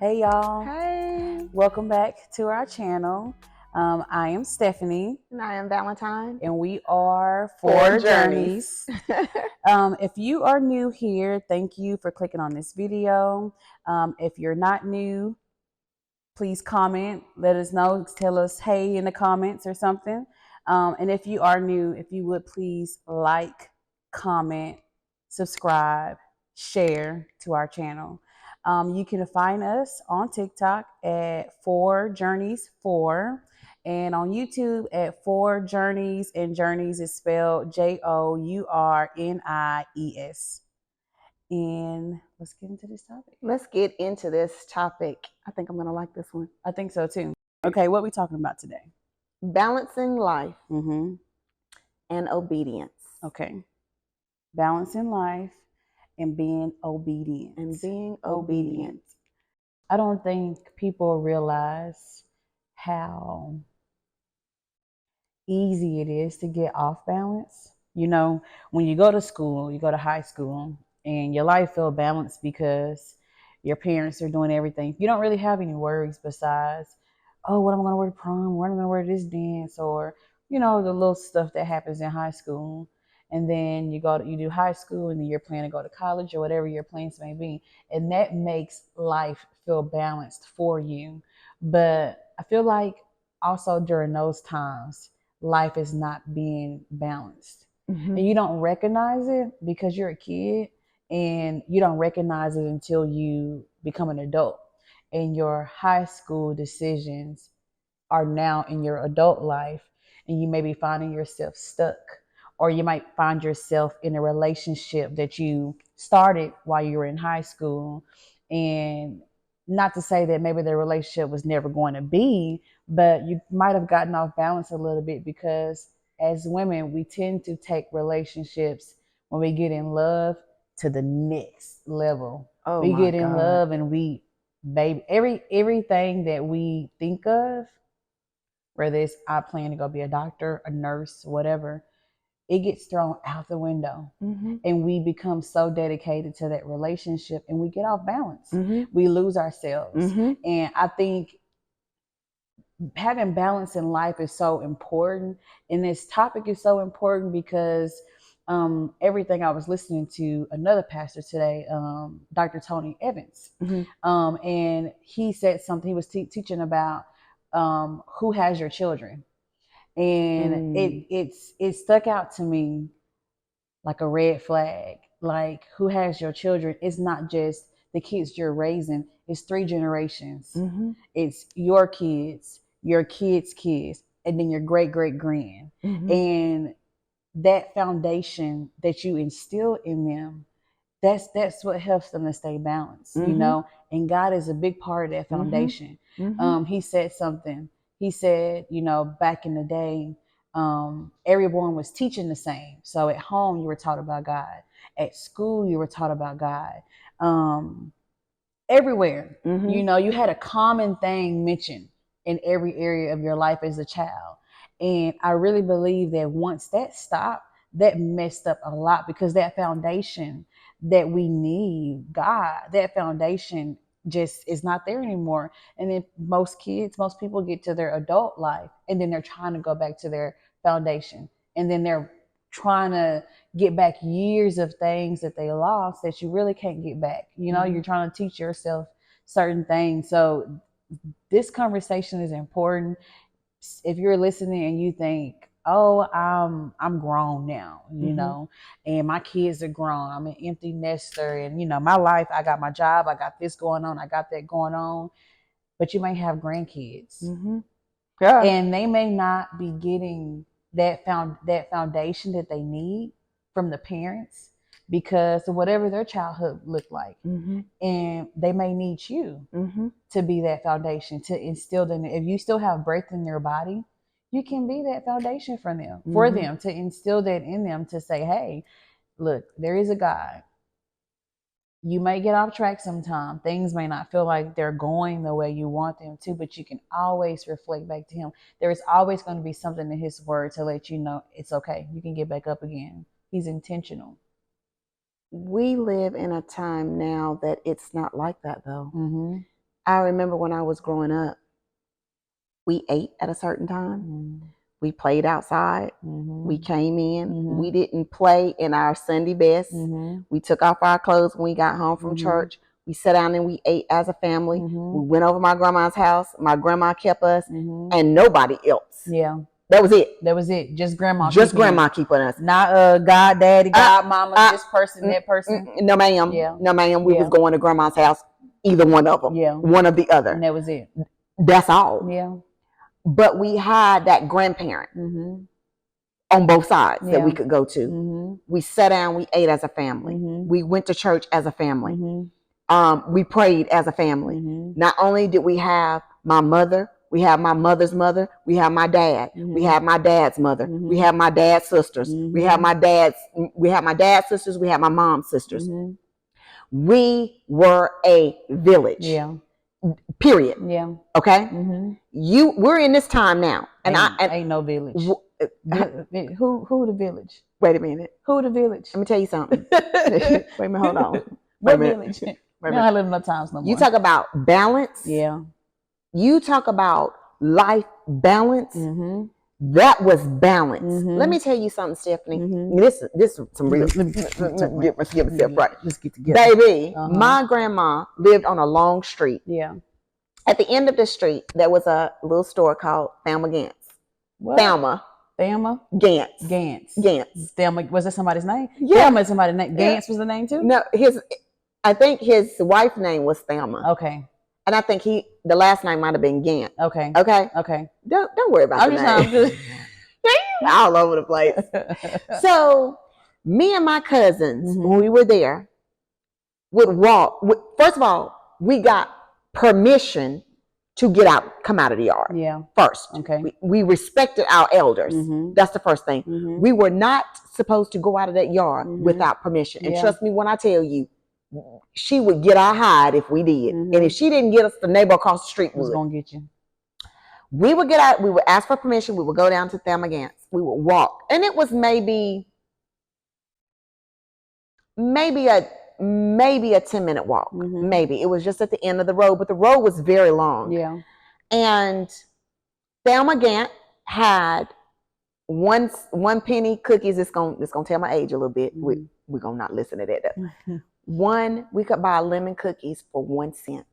Hey y'all, Hey, welcome back to our channel. I am Stephanie and I am Valentine. and we are Four Four Journeys. If you are new here, thank you for clicking on this video. If you're not new, please comment, let us know, tell us hey in the comments or something. And if you are new, if you would please like, comment, subscribe, share to our channel. You can find us on TikTok at 4Journeys4 and on YouTube at 4Journeys, and Journeys is spelled Journies. And let's get into this topic. Let's get into this topic. I think I'm going to like this one. I think so too. Okay, what are we talking about today? Balancing life Mm-hmm. and obedience. Okay. Balancing life and being obedient. I don't think people realize how easy it is to get off balance. You know, when you go to school, you go to high school, and your life feel balanced because your parents are doing everything. You don't really have any worries besides, oh, what am I going to wear to prom? What am I going to wear to this dance? Or, you know, the little stuff that happens in high school. And then you do high school, and then you're planning to go to college or whatever your plans may be. And that makes life feel balanced for you. But I feel like also during those times, life is not being balanced. Mm-hmm. And you don't recognize it because you're a kid, and you don't recognize it until you become an adult. And your high school decisions are now in your adult life, and you may be finding yourself stuck, or you might find yourself in a relationship that you started while you were in high school. And not to say that maybe the relationship was never going to be, but you might have gotten off balance a little bit, because as women, we tend to take relationships when we get in love to the next level. Oh, we my get in God. love and we, baby, everything that we think of, whether it's I plan to go be a doctor, a nurse, whatever, it gets thrown out the window. Mm-hmm. And we become so dedicated to that relationship, and we get off balance. Mm-hmm. We lose ourselves. Mm-hmm. And I think having balance in life is so important. And this topic is so important because everything I was listening to another pastor today, Dr. Tony Evans, Mm-hmm. And he said something. He was teaching about who has your children, and it stuck out to me like a red flag. Like, who has your children? It's not just the kids you're raising, it's 3 generations. Mm-hmm. It's your kids, your kids, and then your great grand. Mm-hmm. And that foundation that you instill in them, that's what helps them to stay balanced. Mm-hmm. You know, and God is a big part of that foundation. Mm-hmm. He said something. He said, you know, back in the day, everyone was teaching the same. So at home, you were taught about God. At school, you were taught about God. Everywhere, Mm-hmm. you know, you had a common thing mentioned in every area of your life as a child. And I really believe that once that stopped, that messed up a lot, because that foundation that we need, God, that foundation just is not there anymore. And then most people get to their adult life, and then they're trying to go back to their foundation. And then they're trying to get back years of things that they lost that you really can't get back. You know, you're trying to teach yourself certain things. So this conversation is important. If you're listening and you think, oh, I'm grown now, you know, and my kids are grown, I'm an empty nester, and you know, my life, I got my job, I got this going on, I got that going on, but you may have grandkids, Yeah. and they may not be getting that foundation that they need from the parents because of whatever their childhood looked like. And they may need you to be that foundation, to instill in them. If you still have breath in your body, you can be that foundation for them, to instill that in them, to say, hey, look, there is a God. You may get off track sometime. Things may not feel like they're going the way you want them to, but you can always reflect back to him. There is always going to be something in his word to let you know it's okay. You can get back up again. He's intentional. We live in a time now that it's not like that, though. I remember when I was growing up, we ate at a certain time. Mm-hmm. We played outside. Mm-hmm. We came in. Mm-hmm. We didn't play in our Sunday best. Mm-hmm. We took off our clothes when we got home from Mm-hmm. church. We sat down and we ate as a family. Mm-hmm. We went over my grandma's house. My grandma kept us, Mm-hmm. and nobody else. Yeah. That was it. That was it. Just grandma. Just grandma keeping us. Not God, daddy, God, mama, this person, that person. No, ma'am. Yeah. No, ma'am. We was going to grandma's house. Either one of them. Yeah. One or the other. And that was it. That's all. Yeah. But we had that grandparent on both sides that we could go to. We sat down, we ate as a family. We went to church as a family. We prayed as a family. Not only did we have my mother, we have my mother's mother, we have my dad, we have my dad's mother, we have my dad's sisters, we have my dad's sisters, we have my mom's sisters. We were a village. Yeah. Period. Yeah. Okay. We're in this time now, and ain't no village. Who the village? Wait a minute. Who the village? Let me tell you something. Wait a minute. Hold on. What village? We don't live no times no more. You talk about balance. Yeah. You talk about life balance. That was balance. Let me tell you something, Stephanie. This is some real. Get myself right. Let's get together, baby. My grandma lived on a long street. Yeah. At the end of the street, there was a little store called Thelma Gantz. What? Thelma Gantz. Gantz. Thelma, was that somebody's name? Yeah. Thelma is somebody's name. Gantz was the name too? No, I think his wife's name was Thelma. Okay. And I think the last name might have been Gant. Okay. Okay. Don't worry about the name. All over the place. So me and my cousins, when we were there, would walk. First of all, we got permission to come out of the yard. Yeah. First. Okay. We respected our elders. That's the first thing. We were not supposed to go out of that yard without permission. And trust me when I tell you, she would get our hide if we did. And if she didn't get us, the neighbor across the street was going to get you. We would get out, we would ask for permission, we would go down to Thelma Gantz. We would walk. And it was maybe a 10-minute walk. Maybe. It was just at the end of the road, but the road was very long. Yeah. And Thelma Gantz had one penny cookies. It's gonna tell my age a little bit. We're gonna not listen to that. We could buy lemon cookies for 1 cent.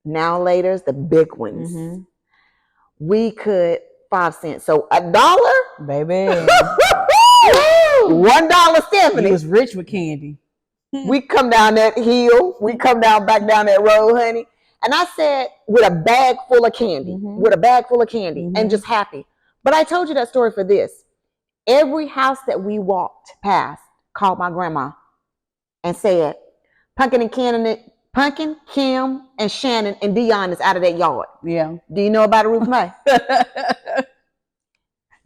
Now later, the big ones. We could 5 cents. So $1, baby. $1, Stephanie. He was rich with candy. We come down that hill. We come back down that road, honey. And I said, with a bag full of candy, and just happy. But I told you that story for this. Every house that we walked past called my grandma and said, Pumpkin, Kim, and Shannon, and Dion is out of that yard. Yeah. Do you know about Ruth May?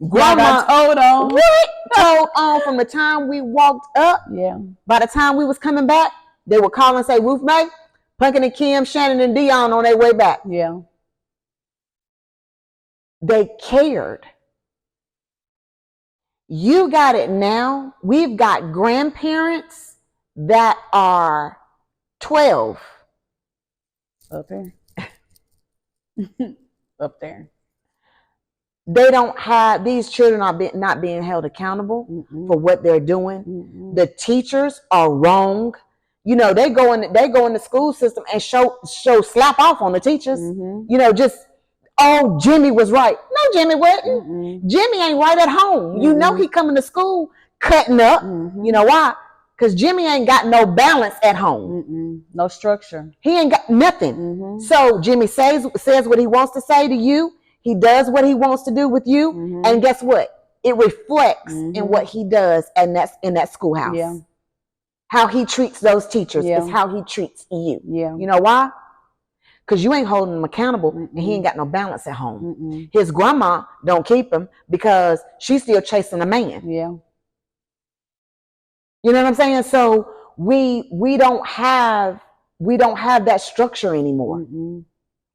Grandma told on. What? Told on from the time we walked up. Yeah. By the time we was coming back, they would call and say, Ruth May, Pumpkin and Kim, Shannon, and Dion on their way back. Yeah. They cared. You got it now. We've got grandparents that are 12. Up there. Up there. They don't have, these children are not being held accountable for what they're doing. The teachers are wrong. You know, they go in the school system and show slap off on the teachers. You know, just, oh, Jimmy was right. No, Jimmy wasn't. Jimmy ain't right at home. You know he coming to school cutting up. You know why? Because Jimmy ain't got no balance at home. No structure. He ain't got nothing. So Jimmy says what he wants to say to you. He does what he wants to do with you. And guess what? It reflects in what he does in that schoolhouse. Yeah. How he treats those teachers is how he treats you. Yeah. You know why? Because you ain't holding him accountable and he ain't got no balance at home. His grandma don't keep him because she's still chasing a man. Yeah. You know what I'm saying? So we don't have that structure anymore.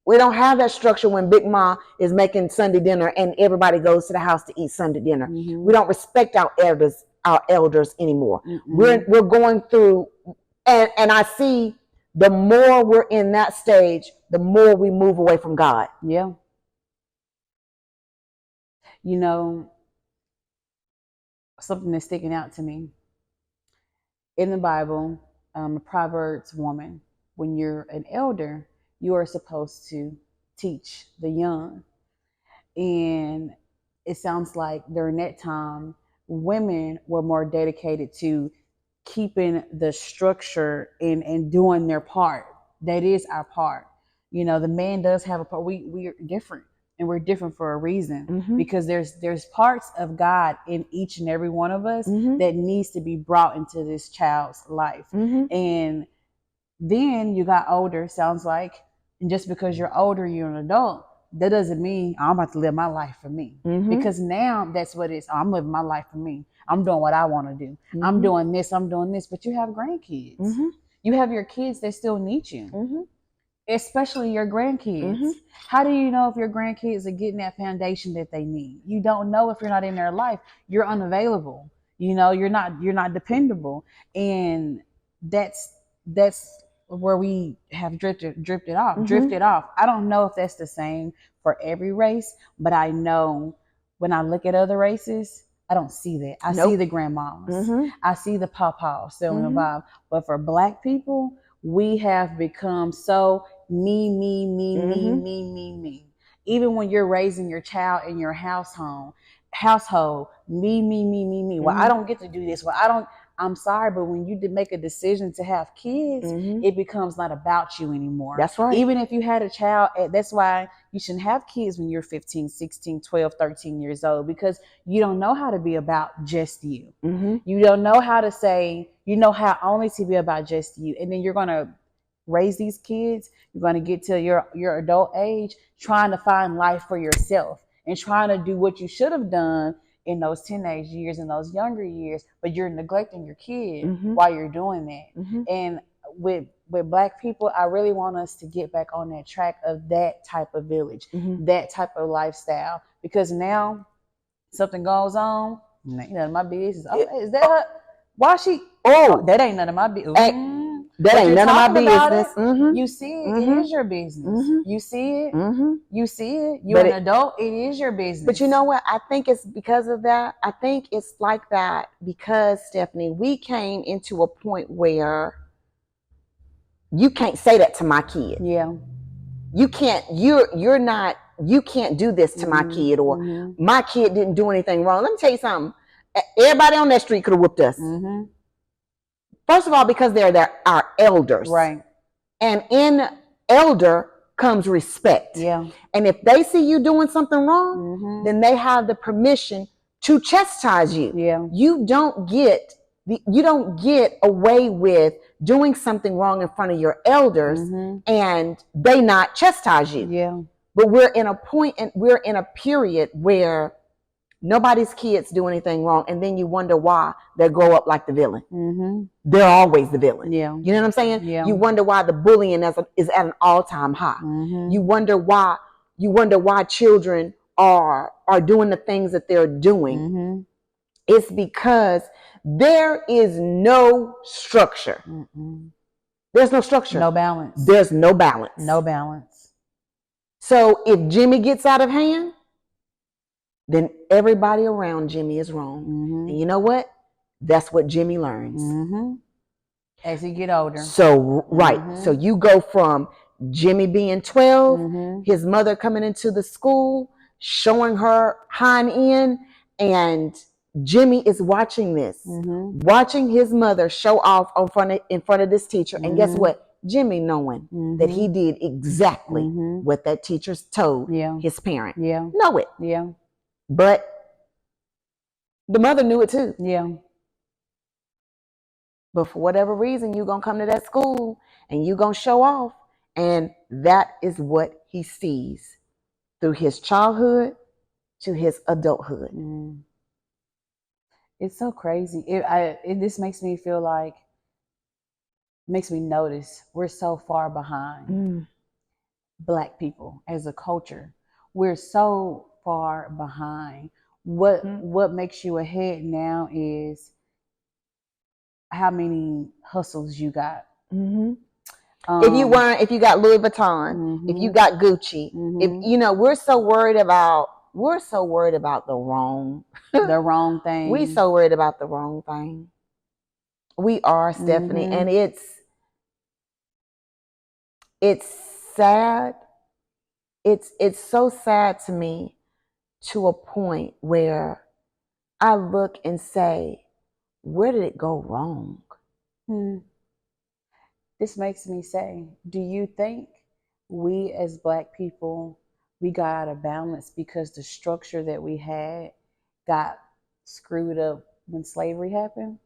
We don't have that structure when Big Ma is making Sunday dinner and everybody goes to the house to eat Sunday dinner. We don't respect our elders anymore. We're going through, and I see the more we're in that stage, the more we move away from God. Yeah. You know, something that's sticking out to me in the Bible, the Proverbs woman, when you're an elder, you are supposed to teach the young. And it sounds like during that time, women were more dedicated to keeping the structure and doing their part. That is our part. You know, the man does have a part. We're different, and we're different for a reason, because there's parts of God in each and every one of us that needs to be brought into this child's life. And then you got older, sounds like, and just because you're older, you're an adult, that doesn't mean I'm about to live my life for me. Because now that's what it is. I'm living my life for me. I'm doing what I want to do. I'm doing this. But you have grandkids. You have your kids that still need you, especially your grandkids. How do you know if your grandkids are getting that foundation that they need? You don't know if you're not in their life. You're unavailable. You know, you're not dependable. And that's where we have drifted off. I don't know if that's the same for every race, but I know when I look at other races, I don't see that. I see the grandmas. I see the papas still involved. But for Black people, we have become so me. Even when you're raising your child in your household, me. Well, I don't get to do this. I'm sorry, but when you make a decision to have kids, it becomes not about you anymore. That's right. Even if you had a child, that's why you shouldn't have kids when you're 15, 16, 12, 13 years old, because you don't know how to be about just you. You don't know how to say, how only to be about just you. And then you're going to raise these kids. You're going to get to your adult age trying to find life for yourself and trying to do what you should have done in those teenage years and those younger years, but you're neglecting your kid while you're doing that. And with Black people, I really want us to get back on that track of that type of village, that type of lifestyle, because now something goes on, ain't none of my business. Oh, is that her? Why she? Oh, that ain't none of my business. That ain't none of my business. You see it, it is your business. You see it, you see it. You're an adult, it is your business. But you know what? I think it's because of that. I think it's like that because, Stephanie, we came into a point where you can't say that to my kid. Yeah. You can't, you can't do this to my kid, or my kid didn't do anything wrong. Let me tell you something. Everybody on that street could have whooped us. First of all, because they're our elders. Right. And in elder comes respect. Yeah. And if they see you doing something wrong, then they have the permission to chastise you. Yeah. You don't get away with doing something wrong in front of your elders and they not chastise you. Yeah. But we're in a period where nobody's kids do anything wrong, and then you wonder why they grow up like the villain. They're always the villain. Yeah. You know what I'm saying? Yeah. You wonder why the bullying is at an all-time high. You wonder why children are doing the things that they're doing. It's because there is no structure. There's no structure. No balance. There's no balance. No balance. So if Jimmy gets out of hand, then everybody around Jimmy is wrong. And you know what? That's what Jimmy learns. As he get older. So, right. So you go from Jimmy being 12, his mother coming into the school, showing her hind end, and Jimmy is watching this, watching his mother show off in front of this teacher. And guess what? Jimmy knowing that he did exactly what that teacher told his parent. Know it. Yeah. But the mother knew it too. Yeah. But for whatever reason, you're going to come to that school and you're going to show off. And that is what he sees through his childhood to his adulthood. It's so crazy. This makes me feel like, makes me notice we're so far behind. Black people as a culture. We're so far behind. What makes you ahead now is how many hustles you got. If you got Louis Vuitton, if you got Gucci, if we're so worried about the wrong the wrong thing. We so worried about the wrong thing. We are, Stephanie, and it's sad. It's so sad to me, to a point where I look and say, where did it go wrong? This makes me say, do you think we as Black people, we got out of balance because the structure that we had got screwed up when slavery happened?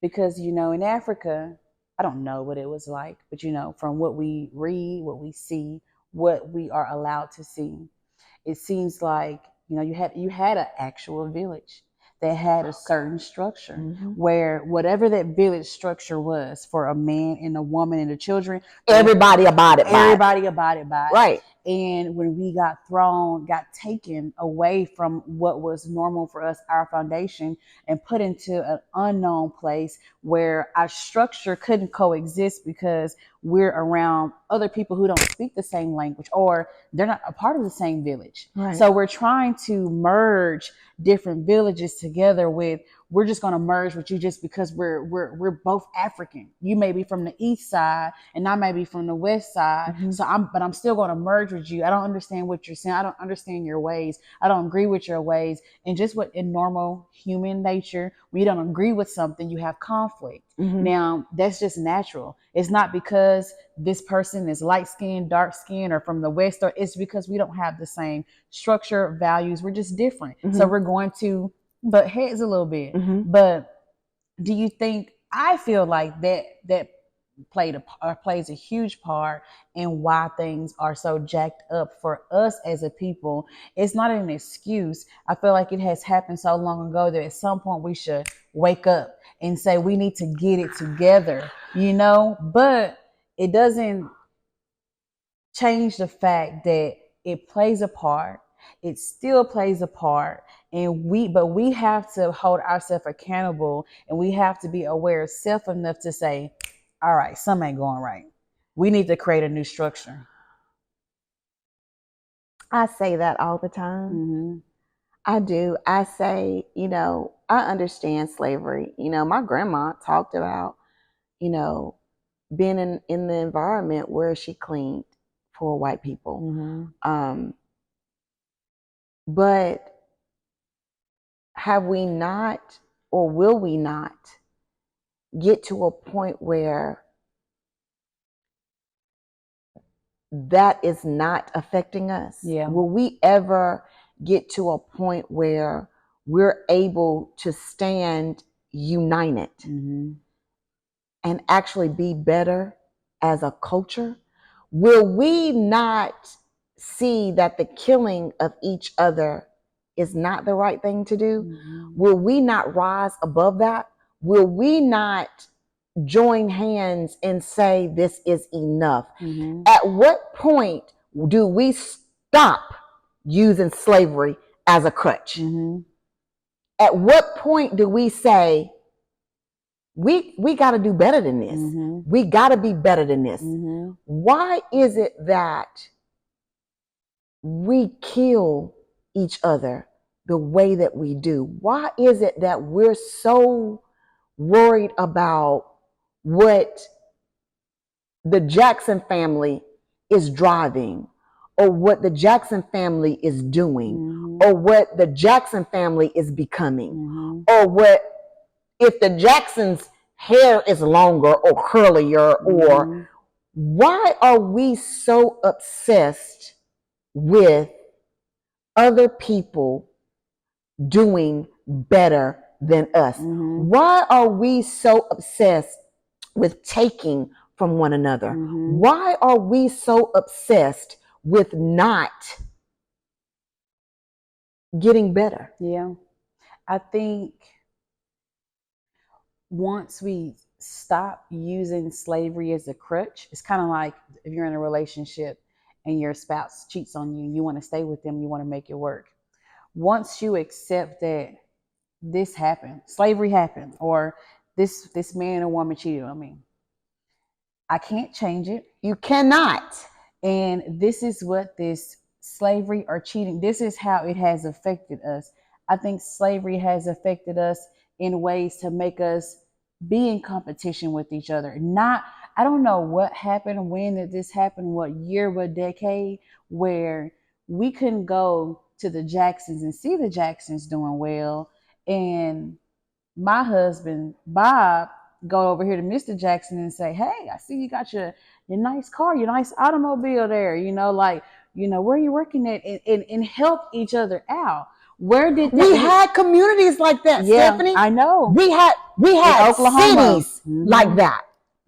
Because, in Africa, I don't know what it was like, but, from what we read, what we see, what we are allowed to see, it seems like, you had an actual village that had a certain structure, where whatever that village structure was for a man and a woman and the children, everybody abided by it. Right. And when we got taken away from what was normal for us, our foundation, and put into an unknown place where our structure couldn't coexist because we're around other people who don't speak the same language, or they're not a part of the same village. Right. So we're trying to merge different villages together we're just going to merge with you just because we're both African. You may be from the east side and I may be from the west side. But I'm still going to merge with you. I don't understand what you're saying. I don't understand your ways. I don't agree with your ways. And just what in normal human nature, when you don't agree with something, you have conflict. Now, that's just natural. It's not because this person is light skinned, dark skinned, or from the west, or it's because we don't have the same structure, values. We're just different. So we're going to butt heads a little bit. But do you think, I feel like that plays a huge part in why things are so jacked up for us as a people? It's not an excuse. I feel like it has happened so long ago that at some point we should wake up and say we need to get it together, but it doesn't change the fact that it plays a part. It still plays a part. But we have to hold ourselves accountable, and we have to be aware of self enough to say, all right, something ain't going right. We need to create a new structure. I say that all the time. I do. I say, I understand slavery. My grandma talked about, being in the environment where she cleaned for white people. But have we not, or will we not, get to a point where that is not affecting us? Yeah. Will we ever get to a point where we're able to stand united and actually be better as a culture? Will we not see that the killing of each other is not the right thing to do? Will we not rise above that? Will we not join hands and say this is enough? At what point do we stop using slavery as a crutch? At what point do we say, we got to do better than this? We got to be better than this. Why is it that we kill each other the way that we do? Why is it that we're so worried about what the Jackson family is driving, or what the Jackson family is doing, or what the Jackson family is becoming, or what if the Jackson's hair is longer or curlier, or why are we so obsessed with other people doing better than us? Why are we so obsessed with taking from one another? Why are we so obsessed with not getting better? Yeah. I think once we stop using slavery as a crutch, it's kind of like if you're in a relationship and your spouse cheats on you, you want to stay with them, you want to make it work. Once you accept that this happened, slavery happened, or this man or woman cheated on me, I can't change it. You cannot. And this is what this slavery or cheating, this is how it has affected us. I think slavery has affected us in ways to make us be in competition with each other. Not, I don't know what happened, when did this happen, what year, what decade, where we couldn't go to the Jacksons and see the Jacksons doing well. And my husband, Bob, go over here to Mr. Jackson and say, hey, I see you got your nice car, your nice automobile there, where are you working at, and help each other out. Where did we had communities like that, yeah, Stephanie? I know. We had Oklahoma cities like that.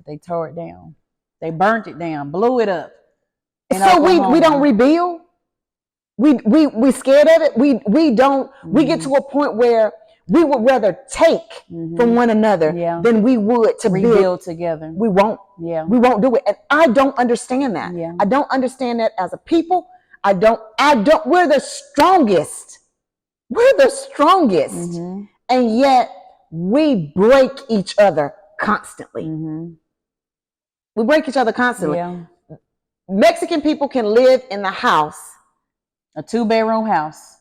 They tore it down. They burnt it down, blew it up. So we don't rebuild. We scared of it. We don't. We get to a point where we would rather take from one another than we would to rebuild together. We won't. Yeah. We won't do it. And I don't understand that. Yeah. I don't understand that as a people. I don't. We're the strongest. We're the strongest. And yet we break each other constantly. We break each other constantly. Yeah. Mexican people can live in the house, a 2-bedroom house,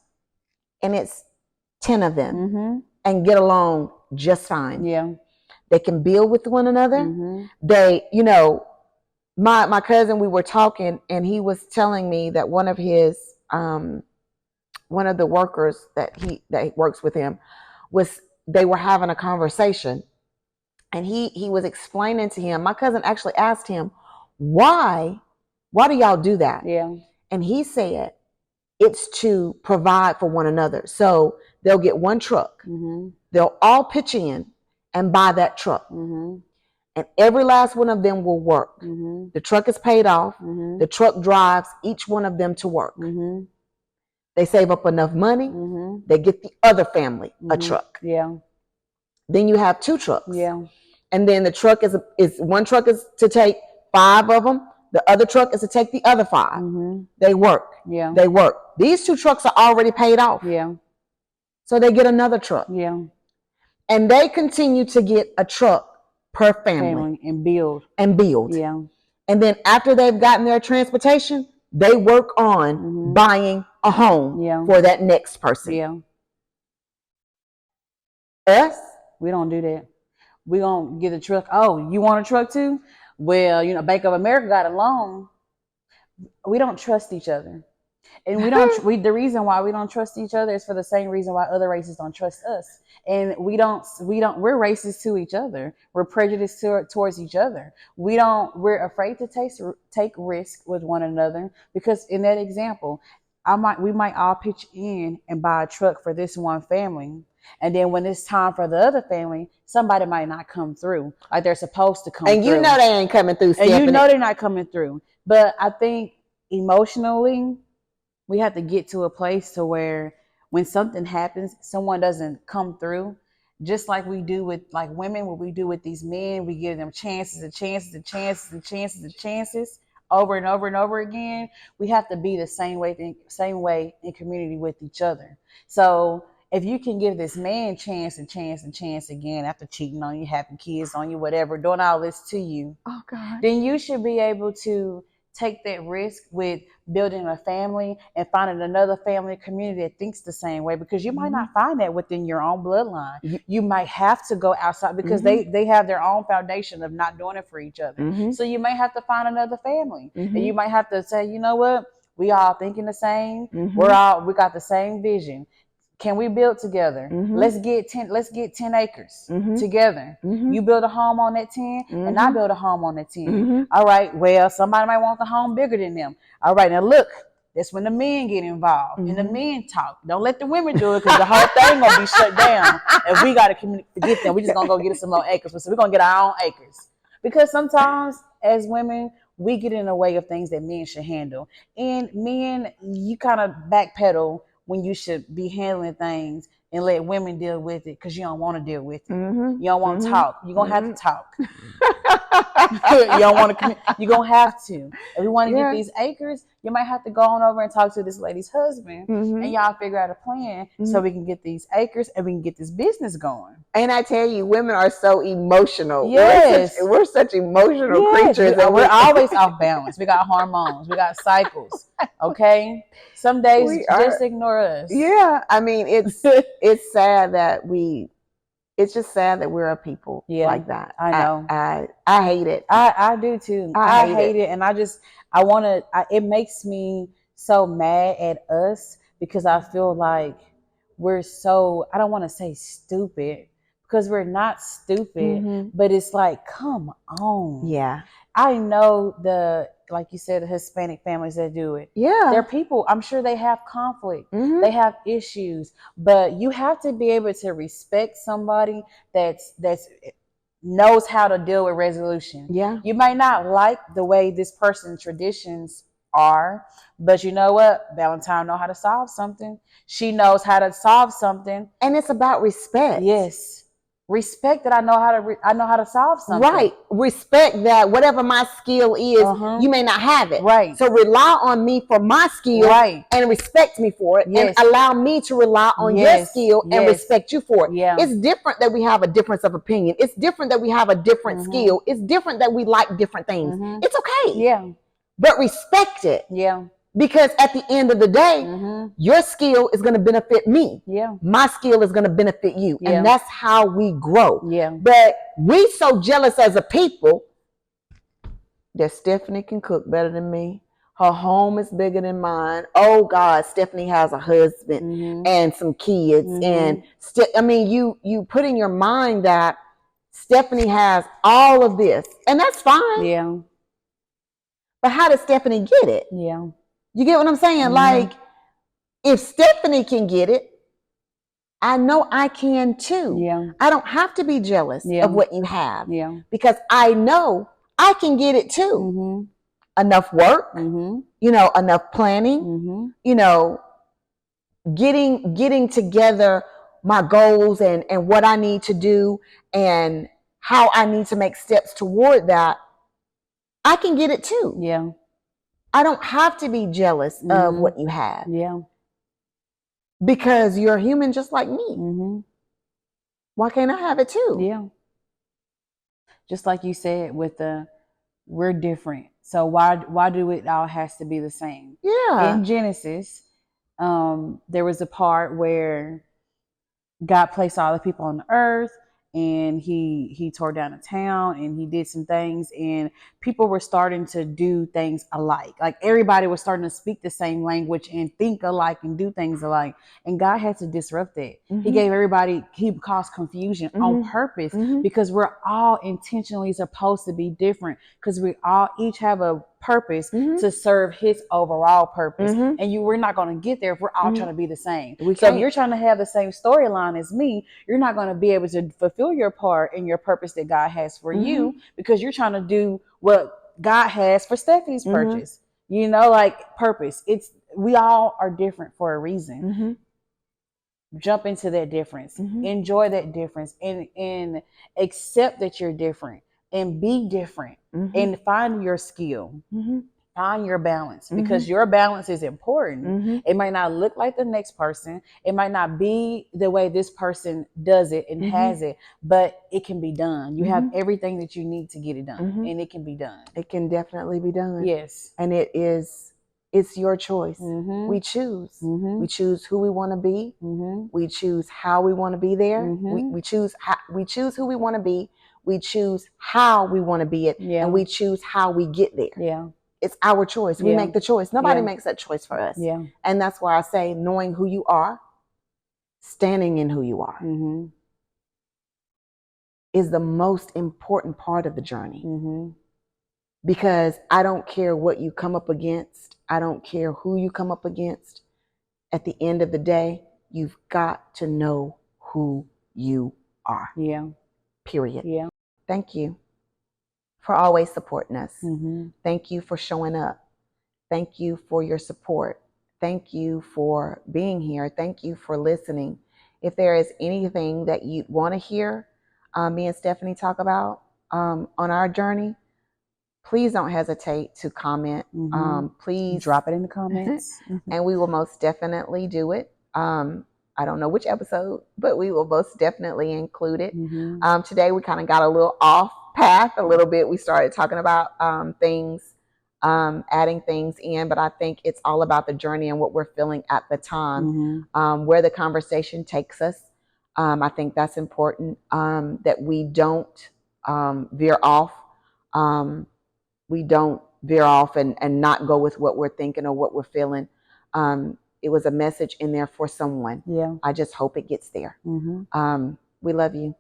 and it's 10 of them, and get along just fine. Yeah. They can build with one another. They, my cousin, we were talking, and he was telling me that one of the workers that he works with him they were having a conversation, and he was explaining to him. My cousin actually asked him, why do y'all do that? Yeah. And he said, it's to provide for one another. So they'll get one truck. They'll all pitch in and buy that truck. And every last one of them will work. The truck is paid off. The truck drives each one of them to work. They save up enough money. They get the other family a truck. Yeah. Then you have 2 trucks. Yeah. And then the truck is one truck is to take 5 of them. The other truck is to take the other 5. They work. Yeah. They work. These 2 trucks are already paid off. Yeah. So they get another truck. Yeah. And they continue to get a truck per family. And build. Yeah. And then after they've gotten their transportation, they work on buying a home for that next person. Yeah. Us? We don't do that. We gonna get a truck. Oh, you want a truck too? Well, Bank of America got a loan. We don't trust each other. And the reason why we don't trust each other is for the same reason why other races don't trust us. And we're racist to each other. We're prejudiced towards each other. We're afraid to take risk with one another, because in that example, we might all pitch in and buy a truck for this one family. And then when it's time for the other family, somebody might not come through like they're supposed to come through. And they ain't coming through, Stephanie. And they're not coming through. But I think emotionally, we have to get to a place to where when something happens, someone doesn't come through, just like we do with women, what we do with these men. We give them chances and chances and chances and chances and chances over and over and over again. We have to be the same way in community with each other. So if you can give this man chance and chance and chance again after cheating on you, having kids on you, whatever, doing all this to you, oh God, then you should be able to take that risk with building a family and finding another family community that thinks the same way, because you might not find that within your own bloodline. You might have to go outside because they have their own foundation of not doing it for each other. So you may have to find another family, and you might have to say, you know what, we all thinking the same. We got the same vision. Can we build together? Let's get 10 acres together. You build a home on that 10, and I build a home on that 10. All right. Well, somebody might want the home bigger than them. All right. Now look, that's when the men get involved and the men talk. Don't let the women do it, because the whole thing gonna be shut down. And we gotta forget them. We just gonna go get us some more acres. So we're gonna get our own acres, because sometimes as women, we get in the way of things that men should handle. And men, you kind of backpedal when you should be handling things and let women deal with it, because you don't want to deal with it. You don't want to talk. You're going to have to talk. You don't want to commit. You're going to have to. If we want to get these acres, you might have to go on over and talk to this lady's husband, and y'all figure out a plan so we can get these acres and we can get this business going. And I tell you, women are so emotional. Yes. We're such emotional creatures. We're always off balance. We got hormones. We got cycles. Okay? Some days just ignore us. Yeah. I mean, it's sad that it's just sad that we're a people like that. I know. I hate it. I do too. I hate it. And it makes me so mad at us because I feel like we're so, I don't want to say stupid because we're not stupid, but it's like, come on. Yeah. I know like you said, the Hispanic families that do it. Yeah. They're people, I'm sure they have conflict. They have issues, but you have to be able to respect somebody that's knows how to deal with resolution. Yeah. You might not like the way this person's traditions are, but you know what? Valentine know how to solve something. She knows how to solve something. And it's about respect. Yes. Respect that I know how to solve something. Right. Respect that whatever my skill is, you may not have it. Right. So rely on me for my skill and respect me for it. Yes. And allow me to rely on your skill and respect you for it. Yeah. It's different that we have a difference of opinion. It's different that we have a different skill. It's different that we like different things. It's okay. Yeah. But respect it. Yeah. Because at the end of the day, your skill is going to benefit me. Yeah. My skill is going to benefit you. Yeah. And that's how we grow. Yeah. But we so jealous as a people that Stephanie can cook better than me. Her home is bigger than mine. Oh God, Stephanie has a husband and some kids. And you put in your mind that Stephanie has all of this. And that's fine. Yeah. But how does Stephanie get it? Yeah. You get what I'm saying? Like, if Stephanie can get it, I know I can too. Yeah. I don't have to be jealous of what you have. Yeah. Because I know I can get it too. Enough work, enough planning, getting together my goals and what I need to do and how I need to make steps toward that. I can get it too. Yeah. I don't have to be jealous of what you have. Yeah. Because you're human just like me. Why can't I have it too? Yeah. Just like you said we're different. So why do it all has to be the same? Yeah. In Genesis, there was a part where God placed all the people on the earth and he tore down a town and he did some things and people were starting to do things alike. Like everybody was starting to speak the same language and think alike and do things alike. And God had to disrupt that. He caused confusion on purpose because we're all intentionally supposed to be different because we all each have a purpose to serve his overall purpose. And we're not going to get there if we're all trying to be the same. So if you're trying to have the same storyline as me, you're not going to be able to fulfill your part in your purpose that God has for you because you're trying to do what God has for Stephanie's purpose. Like purpose. We all are different for a reason. Jump into that difference. Enjoy that difference and accept that you're different and be different and find your skill. Find your balance because your balance is important. It might not look like the next person. It might not be the way this person does it and has it, but it can be done. You have everything that you need to get it done and it can be done. It can definitely be done. Yes. And it's your choice. We choose. We choose who we want to be. We choose how we want to be there. We choose who we want to be. We choose how we want to be it. And we choose how we get there. Yeah. It's our choice. We make the choice. Nobody makes that choice for us. Yeah. And that's why I say knowing who you are, standing in who you are, is the most important part of the journey. Because I don't care what you come up against. I don't care who you come up against. At the end of the day, you've got to know who you are. Yeah. Period. Yeah. Thank you for always supporting us. Thank you for showing up. Thank you for your support. Thank you for being here. Thank you for listening. If there is anything that you want to hear me and Stephanie talk about, on our journey, please don't hesitate to comment. Please drop it in the comments. And we will most definitely do it. I don't know which episode, but we will most definitely include it. Today we kind of got a little off path a little bit. We started talking about things, adding things in, but I think it's all about the journey and what we're feeling at the time, where the conversation takes us. I think that's important, that we don't veer off. We don't veer off and not go with what we're thinking or what we're feeling. It was a message in there for someone. Yeah. I just hope it gets there. We love you.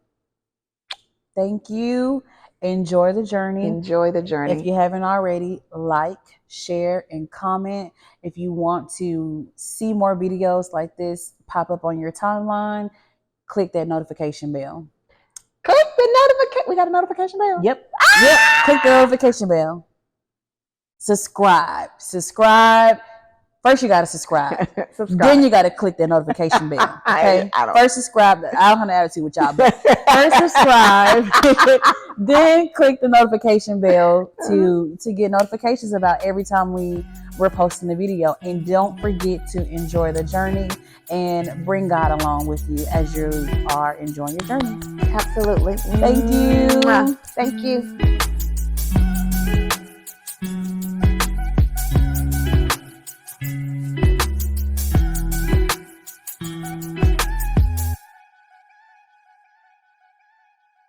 Thank you. Enjoy the journey. Enjoy the journey. If you haven't already, like, share, and comment. If you want to see more videos like this pop up on your timeline, click that notification bell. Click the notification. We got a notification bell? Yep. Yep. Click the notification bell. Subscribe. First, you got to subscribe. Then you got to click that notification bell. Okay. First, subscribe. I don't have an attitude with y'all, but first subscribe, then click the notification bell to get notifications about every time we're posting a video. And don't forget to enjoy the journey and bring God along with you as you are enjoying your journey. Absolutely. Thank you. Thank you.